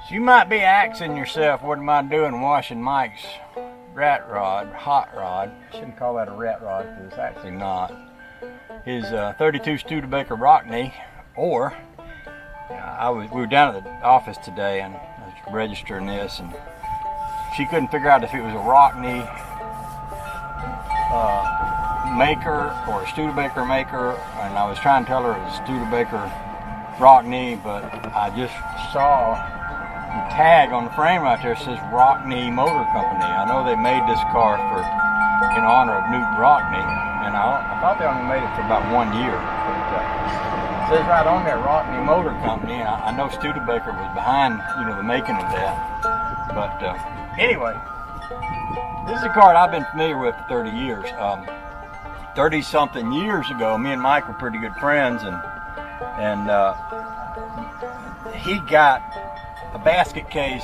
So you might be asking yourself, what am I doing washing Mike's rat rod, hot rod? I shouldn't call that a rat rod because it's actually not. His 32 Studebaker Rockney, or we were down at the office today and I was registering this, and she couldn't figure out if it was a Rockney maker or a Studebaker maker, and I was trying to tell her it was Studebaker Rockney, but I just saw the tag on the frame right there says Rockney Motor Company. I know they made this car in honor of Newton Rockney, and I thought they only made it for about 1 year. But, it says right on there Rockney Motor Company. I know Studebaker was behind, the making of that. But anyway, this is a car that I've been familiar with for 30 years. 30-something years ago, me and Mike were pretty good friends, and he got a basket case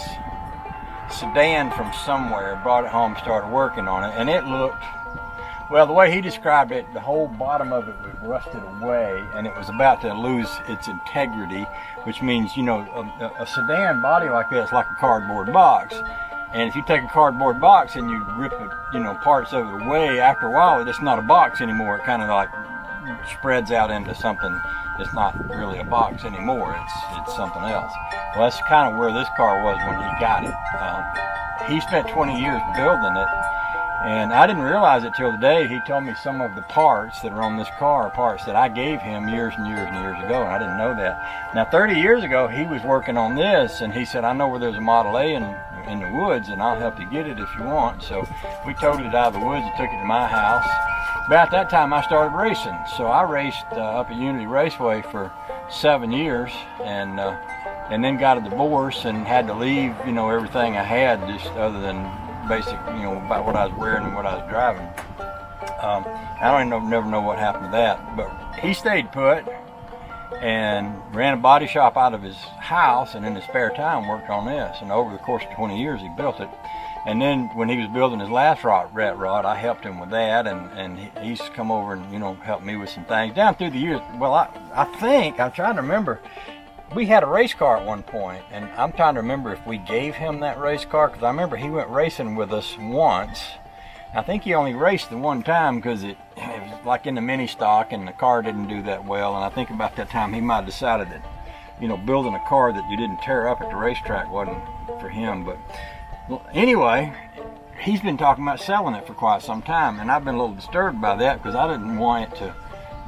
sedan from somewhere, brought it home, started working on it, and it looked, well, the way he described it, the whole bottom of it was rusted away, and it was about to lose its integrity, which means, a sedan body like that is like a cardboard box. And if you take a cardboard box and you rip it, parts of it away, after a while, it's not a box anymore. It kind of like spreads out into something that's not really a box anymore. It's something else. Well, that's kind of where this car was when he got it. He spent 20 years building it, and I didn't realize it till the day he told me some of the parts that are on this car are parts that I gave him years and years and years ago, and I didn't know that. Now, 30 years ago, he was working on this, and he said, I know where there's a Model A in the woods, and I'll help you get it if you want. So we toted it out of the woods and took it to my house. About that time I started racing, so I raced up at Unity Raceway for 7 years, and then got a divorce and had to leave everything I had, just other than basic about what I was wearing and what I was driving. I don't never know what happened to that, but he stayed put and ran a body shop out of his house, and in his spare time worked on this, and over the course of 20 years he built it. And then when he was building his last rat rod, I helped him with that, and he's come over and helped me with some things down through the years. Well, I think I'm trying to remember, we had a race car at one point, and I'm trying to remember if we gave him that race car, because I remember he went racing with us once. I think he only raced the one time because it was like in the mini stock and the car didn't do that well, and I think about that time he might have decided that building a car that you didn't tear up at the racetrack wasn't for him. But well, anyway, he's been talking about selling it for quite some time, and I've been a little disturbed by that because I didn't want it to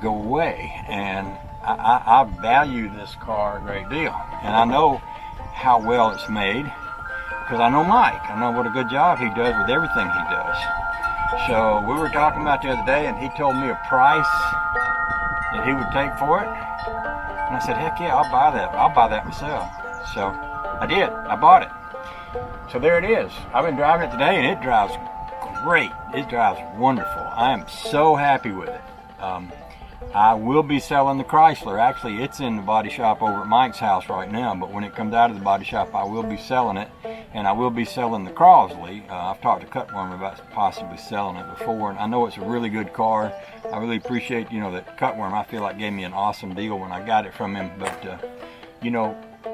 go away, and I value this car a great deal, and I know how well it's made because I know Mike. I know what a good job he does with everything he does. So we were talking about the other day, and he told me a price that he would take for it, and I said, heck yeah, I'll buy that. I'll buy that myself. So I did. I bought it. So there it is. I've been driving it today, and it drives great. It drives wonderful. I am so happy with it. I will be selling the Chrysler. Actually, it's in the body shop over at Mike's house right now, but when it comes out of the body shop, I will be selling it, and I will be selling the Crosley. I've talked to Cutworm about possibly selling it before, and I know it's a really good car. I really appreciate, that Cutworm, I feel like, gave me an awesome deal when I got it from him, but,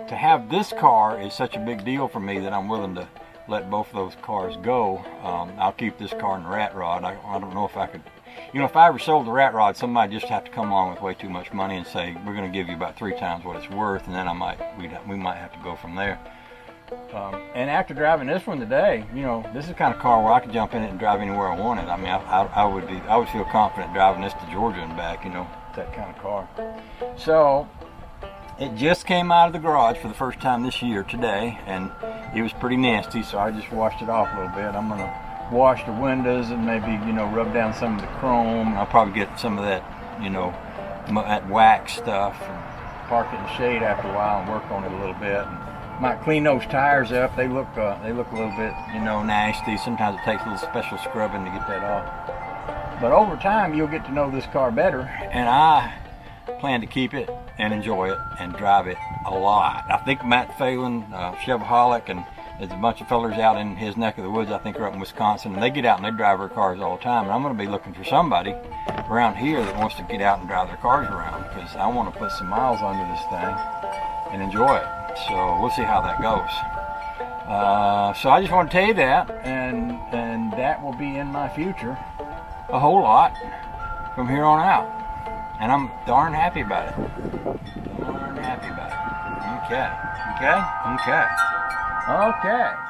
to have this car is such a big deal for me that I'm willing to let both of those cars go. I'll keep this car in the rat rod. I don't know if I could, if I ever sold the rat rod, somebody just have to come along with way too much money and say, we're going to give you about 3 times what it's worth, and then we might have to go from there. And after driving this one today, this is the kind of car where I could jump in it and drive anywhere I wanted. I mean, I would feel confident driving this to Georgia and back, that kind of car. So it just came out of the garage for the first time this year today, and it was pretty nasty, so I just washed it off a little bit. I'm going to wash the windows and maybe, rub down some of the chrome. I'll probably get some of that, that wax stuff, and park it in the shade after a while and work on it a little bit. And might clean those tires up. They look a little bit, nasty. Sometimes it takes a little special scrubbing to get that off. But over time, you'll get to know this car better, and I plan to keep it and enjoy it and drive it a lot. I think Matt Phelan, Chevaholic, and there's a bunch of fellers out in his neck of the woods, I think are up in Wisconsin, and they get out and they drive their cars all the time, and I'm going to be looking for somebody around here that wants to get out and drive their cars around, because I want to put some miles under this thing and enjoy it. So we'll see how that goes. So I just want to tell you that, and that will be in my future a whole lot from here on out. And I'm darn happy about it. Darn happy about it. Okay. Okay. Okay. Okay.